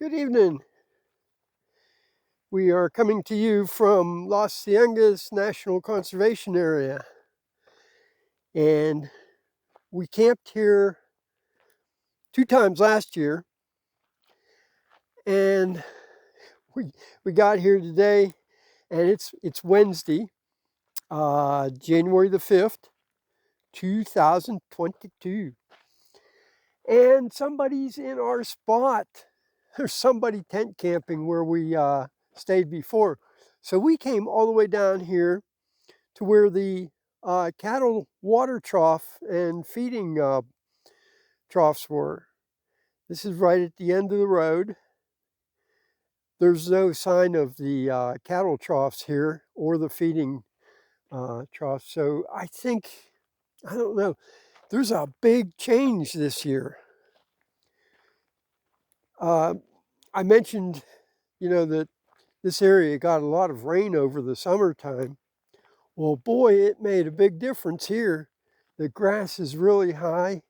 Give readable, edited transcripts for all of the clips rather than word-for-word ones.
Good evening. We are coming to you from Las Cienegas National Conservation Area. And we camped here 2 times last year. And we got here today, and it's Wednesday, January the 5th, 2022. And somebody's in our spot. There's somebody tent camping where we stayed before. So we came all the way down here to where the cattle water trough and feeding troughs were. This is right at the end of the road. There's no sign of the cattle troughs here or the feeding troughs. So I don't know, there's a big change this year. I mentioned, that this area got a lot of rain over the summertime. Well, boy, it made a big difference here. The grass is really high.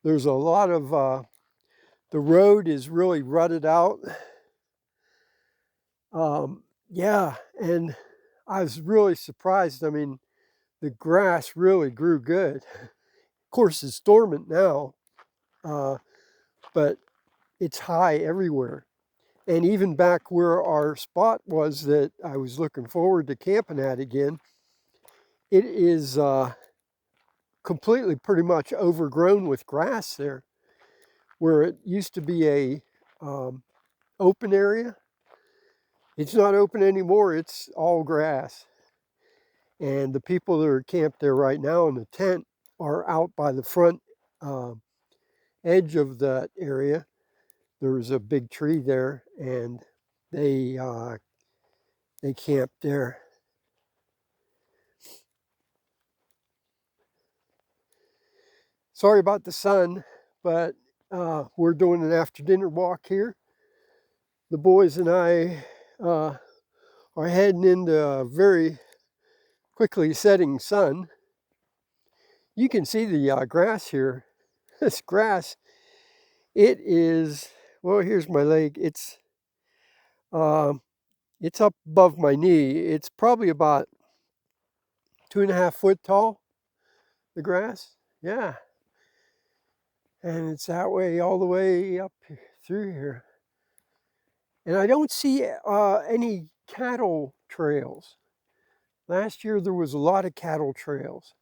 There's a lot of, the road is really rutted out. Yeah, and I was really surprised. I mean, the grass really grew good. Of course, it's dormant now, but it's high everywhere. And even back where our spot was that I was looking forward to camping at again, it is completely pretty much overgrown with grass there. Where it used to be a open area, it's not open anymore, it's all grass. And the people that are camped there right now in the tent are out by the front edge of that area. There's a big tree there, and they camped there. Sorry about the sun, but we're doing an after dinner walk here. The boys and I are heading into a very quickly setting sun. You can see the grass here. This grass, it is, well, here's my leg. It's up above my knee. It's probably about 2.5 foot tall, the grass. Yeah. And it's that way all the way up through here. And I don't see any cattle trails. Last year there was a lot of cattle trails,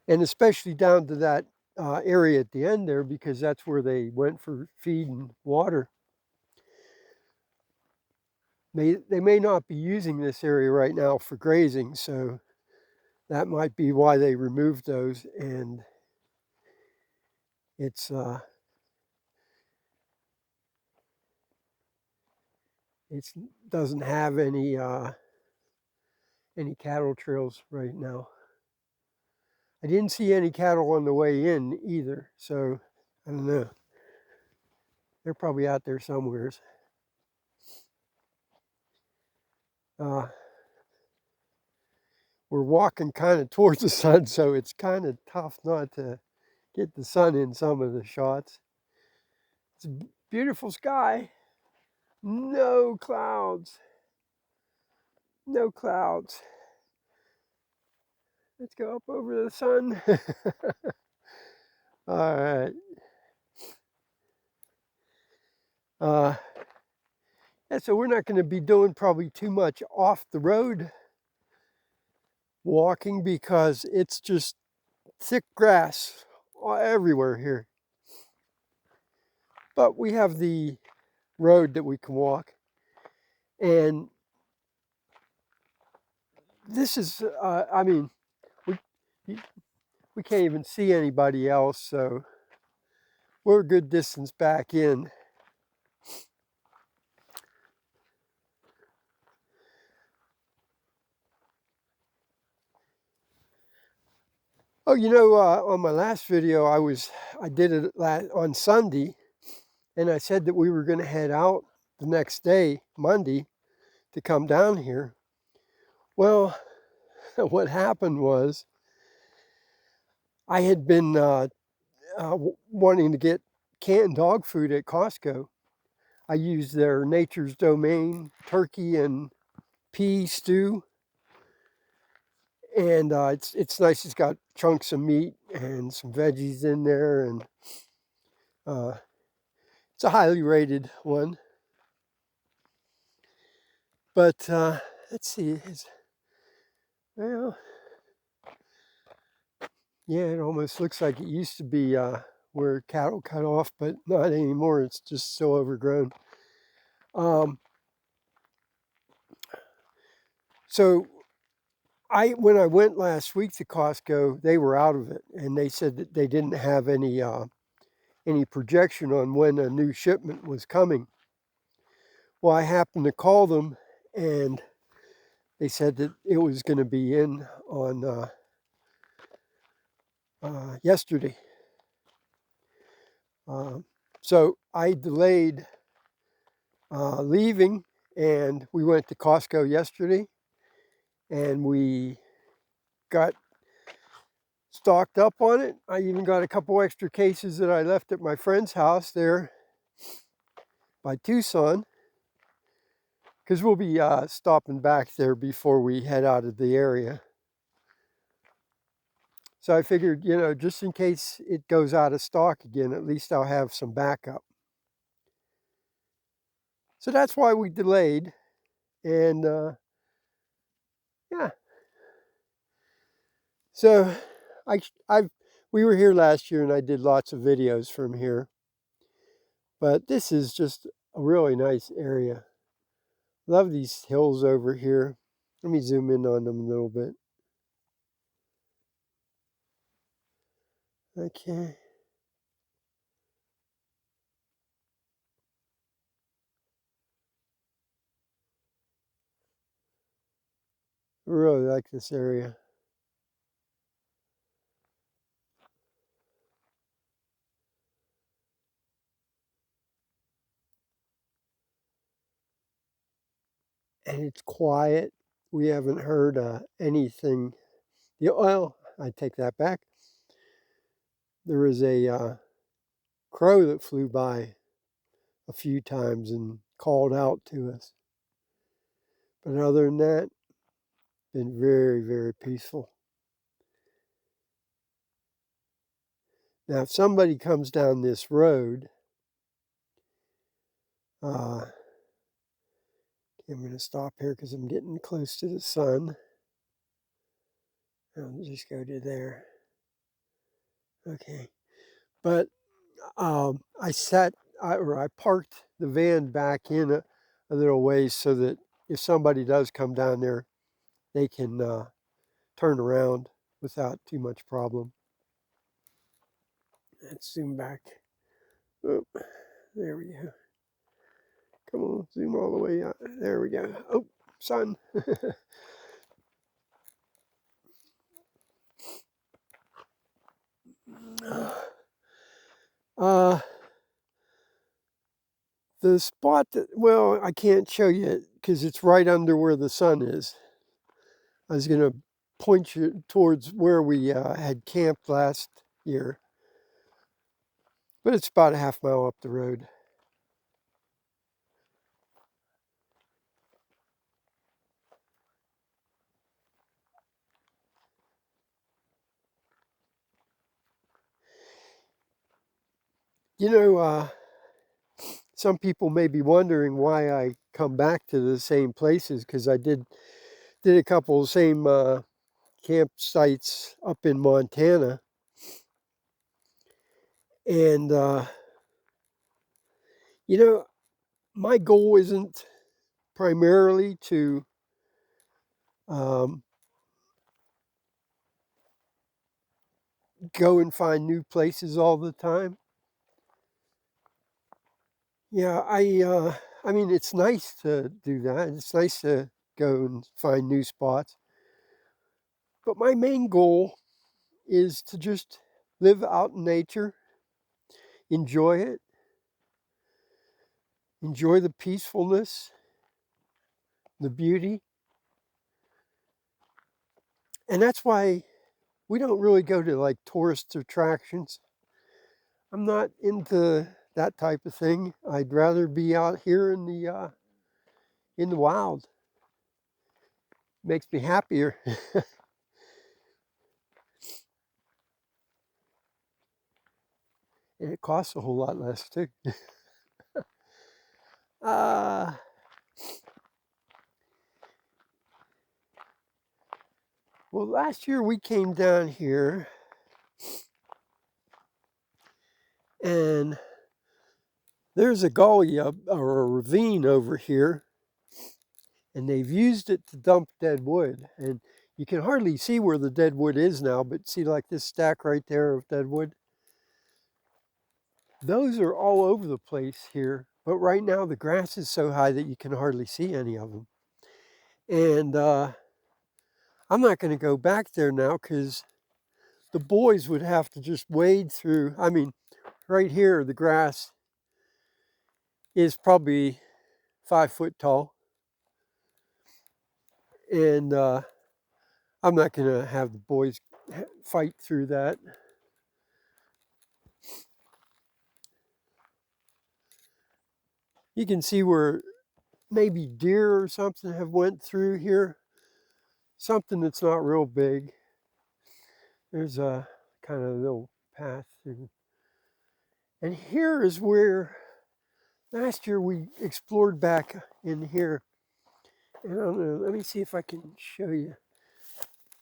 and especially down to that area at the end there, because that's where they went for feed and water. They may not be using this area right now for grazing, so that might be why they removed those. And it doesn't have any cattle trails right now. I didn't see any cattle on the way in either, so I don't know. They're probably out there somewheres. We're walking kind of towards the sun, so it's kind of tough not to get the sun in some of the shots. It's a beautiful sky. No clouds. No clouds. Let's go up over the sun. All right. Yeah, so we're not going to be doing probably too much off the road walking because it's just thick grass everywhere here. But we have the road that we can walk. And this is, I mean, we can't even see anybody else, so we're a good distance back in. Oh, on my last video, I did it on Sunday, and I said that we were going to head out the next day, Monday, to come down here. Well, what happened was I had been wanting to get canned dog food at Costco. I use their Nature's Domain turkey and pea stew. And it's nice. It's got chunks of meat and some veggies in there, and it's a highly rated one. But let's see, well, yeah, it almost looks like it used to be where cattle cut off, but not anymore. It's just so overgrown. So when I went last week to Costco, they were out of it, and they said that they didn't have any projection on when a new shipment was coming. Well, I happened to call them, and they said that it was going to be in on yesterday. So I delayed leaving, and we went to Costco yesterday, and we got stocked up on it. I even got a couple extra cases that I left at my friend's house there by Tucson, because we'll be stopping back there before we head out of the area. So I figured, just in case it goes out of stock again, at least I'll have some backup. So that's why we delayed. And yeah. So we were here last year, and I did lots of videos from here. But this is just a really nice area. Love these hills over here. Let me zoom in on them a little bit. Okay. I really like this area. And it's quiet. We haven't heard anything. Well, I take that back. There was a crow that flew by a few times and called out to us. But other than that, been very, very peaceful. Now, if somebody comes down this road, I'm going to stop here because I'm getting close to the sun. I'll just go to there. Okay. But I parked the van back in a little ways so that if somebody does come down there, they can turn around without too much problem. Let's zoom back. Oh, there we go. Come on, zoom all the way out. There we go. Oh, sun. The spot that, well, I can't show you because it's right under where the sun is. I was going to point you towards where we had camped last year, but it's about a half mile up the road. Some people may be wondering why I come back to the same places, because I did a couple of same campsites up in Montana. And, my goal isn't primarily to go and find new places all the time. Yeah, I mean, it's nice to do that. It's nice to go and find new spots. But my main goal is to just live out in nature, enjoy it, enjoy the peacefulness, the beauty. And that's why we don't really go to like tourist attractions. I'm not into that type of thing. I'd rather be out here in the wild. Makes me happier. And it costs a whole lot less too. uh, well, last year we came down here and there's a gully or a ravine over here, and they've used it to dump dead wood. And you can hardly see where the dead wood is now, but see like this stack right there of dead wood? Those are all over the place here, but right now the grass is so high that you can hardly see any of them. And I'm not going to go back there now because the boys would have to just wade through. I mean, right here, the grass is probably 5 foot tall. And I'm not going to have the boys fight through that. You can see where maybe deer or something have went through here. Something that's not real big. There's a kind of little path through. And here is where last year we explored back in here. And I don't know, let me see if I can show you.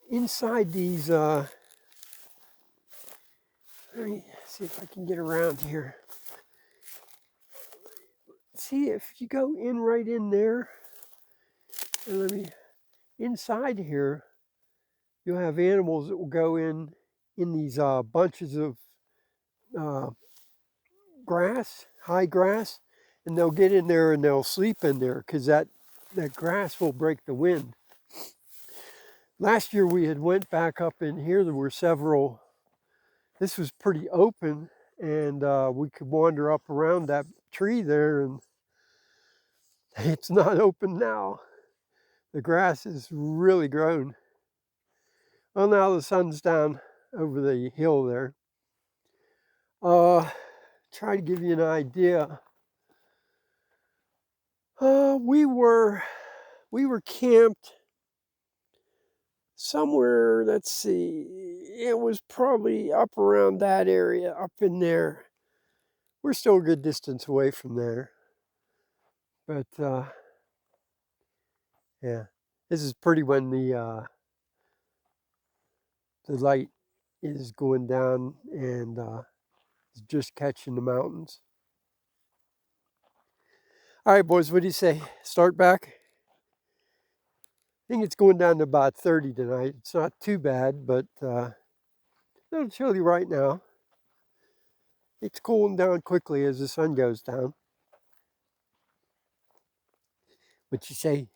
Inside these, let me see if I can get around here. See, if you go in right in there, and let me, inside here, you'll have animals that will go in these bunches of grass, high grass, and they'll get in there and they'll sleep in there because that grass will break the wind. Last year we had went back up in here. There were several. This was pretty open, and we could wander up around that tree there, and it's not open now. The grass is really grown. Well, now the sun's down over the hill there. Try to give you an idea. We were camped somewhere, let's see, it was probably up around that area, up in there. We're still a good distance away from there. But yeah, this is pretty when the light is going down and it's just catching the mountains. All right, boys, what do you say? Start back? I think it's going down to about 30 tonight. It's not too bad, but a little chilly right now. It's cooling down quickly as the sun goes down. What you say?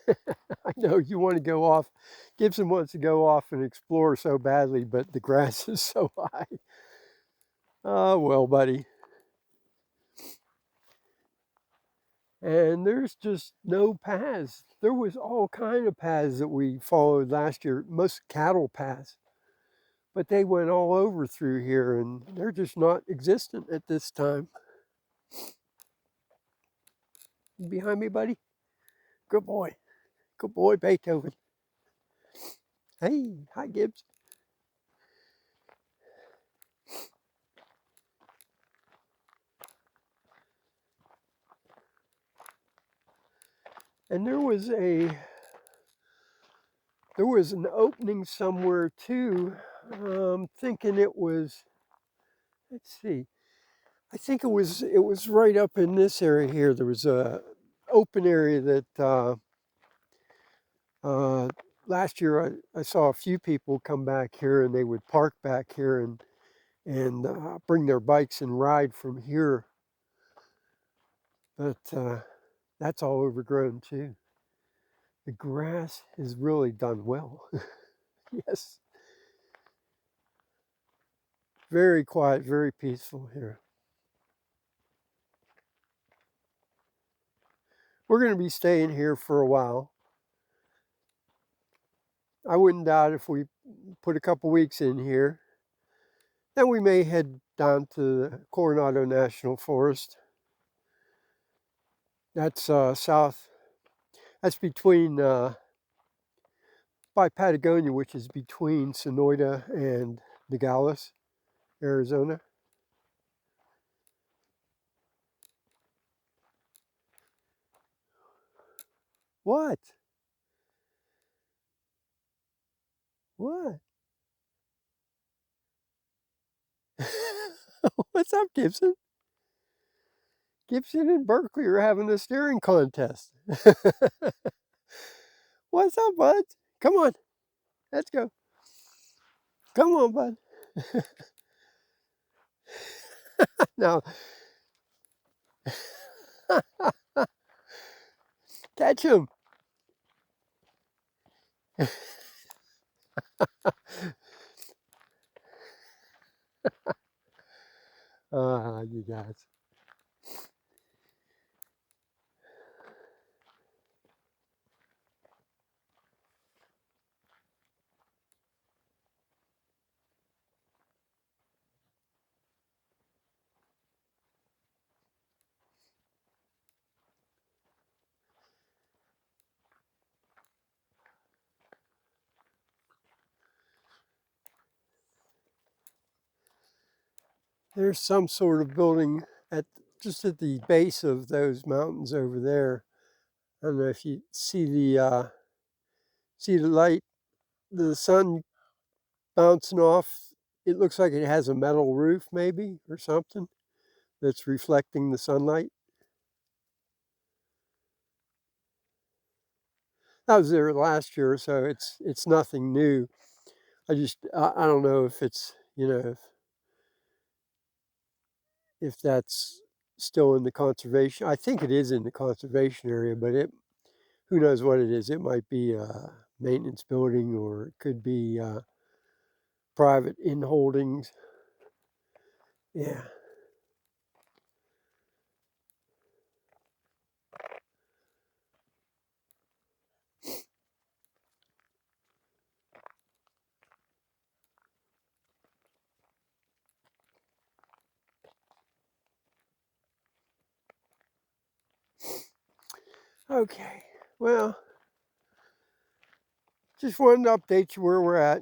I know you want to go off. Gibson wants to go off and explore so badly, but the grass is so high. Oh, well, buddy. And there's just no paths. There was all kind of paths that we followed last year, most cattle paths. But they went all over through here, and they're just not existent at this time. You behind me, buddy? Good boy. Good boy, Beethoven. Hey, hi, Gibbs. And there was an opening somewhere too. Thinking it was, let's see, I think it was right up in this area here. There was a open area that last year I saw a few people come back here, and they would park back here and bring their bikes and ride from here. But that's all overgrown too. The grass is really done well. Yes. Very quiet, very peaceful here. We're going to be staying here for a while. I wouldn't doubt if we put a couple weeks in here. Then we may head down to the Coronado National Forest. That's south. That's between by Patagonia, which is between Sonoita and Nogales, Arizona. What? What? What's up, Gibson? Gibson and Berkeley are having a staring contest. What's up, bud? Come on. Let's go. Come on, bud. Now, catch him. You guys. There's some sort of building just at the base of those mountains over there. I don't know if you see the light, the sun bouncing off. It looks like it has a metal roof, maybe, or something that's reflecting the sunlight. I was there last year, so it's nothing new. I don't know if it's if that's still in the conservation. I think it is in the conservation area, but who knows what it is. It might be a maintenance building, or it could be private in holdings. Yeah. Okay. Well, just wanted to update you where we're at.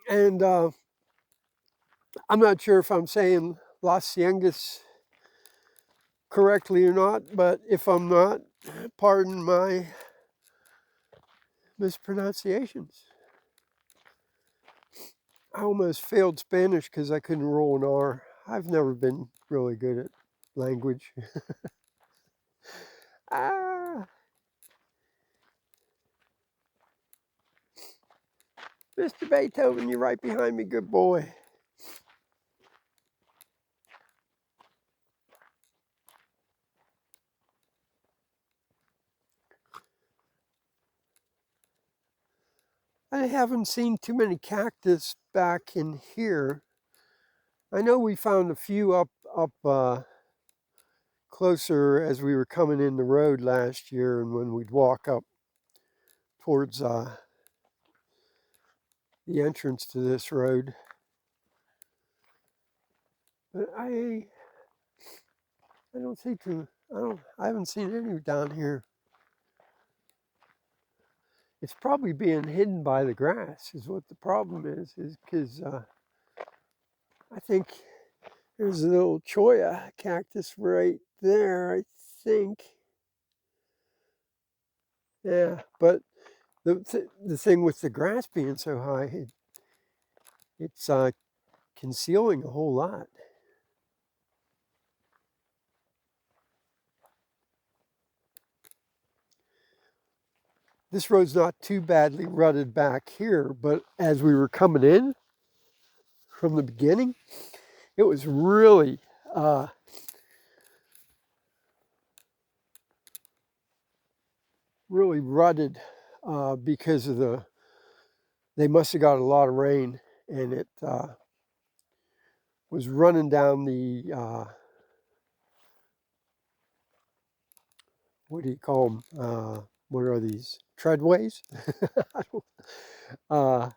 And I'm not sure if I'm saying Las Cienegas correctly or not, but if I'm not, pardon my mispronunciations. I almost failed Spanish because I couldn't roll an R. I've never been really good at language. Ah, Mr. Beethoven, you're right behind me, good boy. I haven't seen too many cactus back in here. I know we found a few up closer as we were coming in the road last year, and when we'd walk up towards the entrance to this road. But I don't see I haven't seen any down here. It's probably being hidden by the grass is what the problem is because I think there's a little cholla cactus right there, I think. Yeah, but the thing with the grass being so high, it's concealing a whole lot. This road's not too badly rutted back here, but as we were coming in from the beginning, it was really really rutted because of they must have got a lot of rain, and it was running down the what do you call them? What are these, treadways? But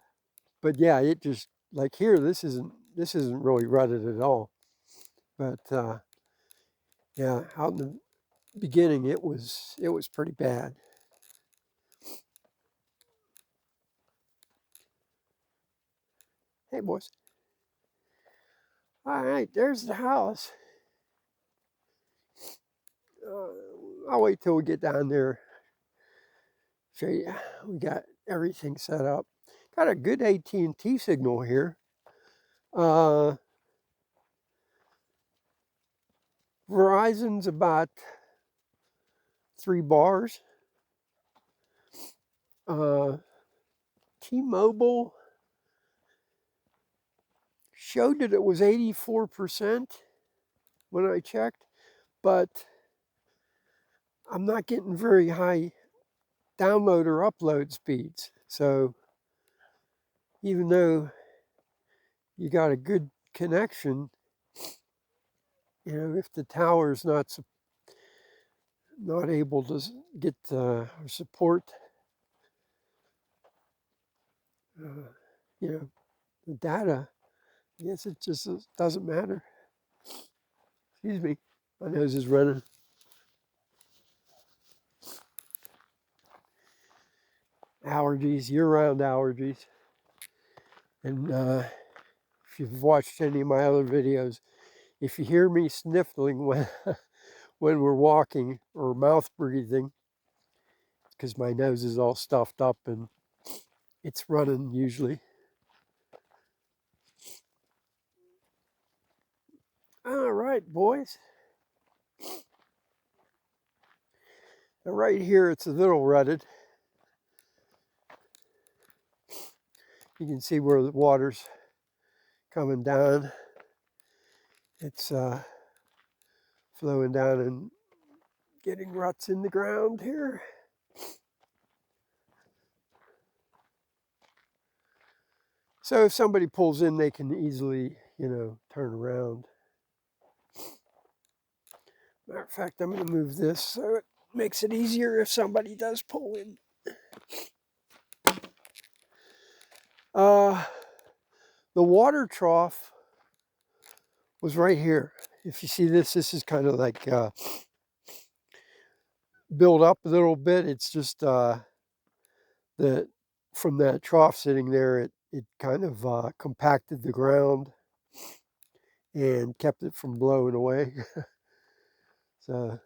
yeah, it just, like here, this isn't this isn't really rutted at all. But yeah, out in the beginning, it was pretty bad. Hey, boys. All right, there's the house. I'll wait till we get down there. Show you. We got everything set up. Got a good AT&T signal here. Verizon's about 3 bars. T-Mobile showed that it was 84% when I checked, but I'm not getting very high download or upload speeds. So even though you got a good connection, you know, if the tower's not able to get or support, you know, the data, I guess it just doesn't matter. Excuse me, my nose is running. Allergies, year-round allergies. And if you've watched any of my other videos, if you hear me sniffling when, when we're walking or mouth breathing, it's because my nose is all stuffed up and it's running usually. All right, boys. Now right here, it's a little rutted. You can see where the water's coming down. It's flowing down and getting ruts in the ground here. So if somebody pulls in, they can easily, you know, turn around. Matter of fact, I'm going to move this so it makes it easier if somebody does pull in. The water trough was right here. If you see this, this is kind of like built up a little bit. It's just that from that trough sitting there, it kind of compacted the ground and kept it from blowing away. So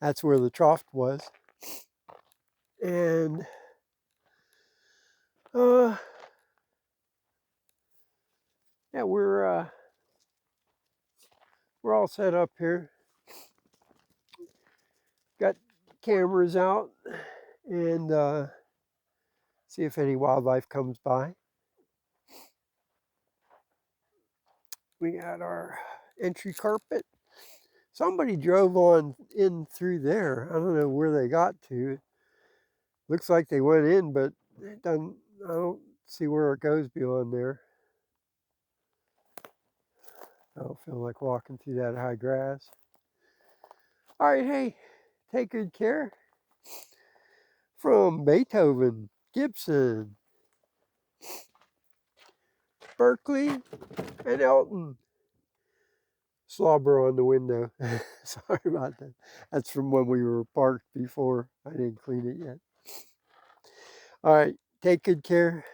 that's where the trough was. And yeah, we're all set up here. Got cameras out and see if any wildlife comes by. We got our entry carpet. Somebody drove on in through there. I don't know where they got to. Looks like they went in, but it doesn't, I don't see where it goes beyond there. I don't feel like walking through that high grass. All right, hey, take good care. From Beethoven, Gibson, Berkeley, and Elton. Slobber on the window. Sorry about that. That's from when we were parked before. I didn't clean it yet. All right, take good care.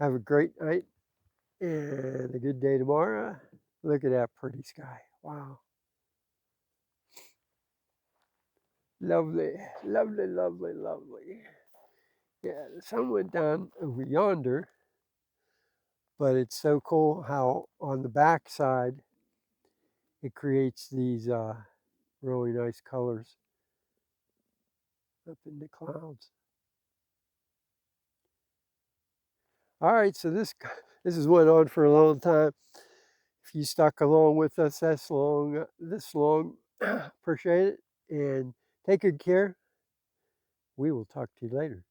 Have a great night and a good day tomorrow. Look at that pretty sky. Wow. Lovely, lovely, lovely, lovely. Yeah, the sun went down over yonder, but it's so cool how on the back side it creates these really nice colors up in the clouds. All right, so this has went on for a long time. If you stuck along with us this long, appreciate it, and take good care. We will talk to you later.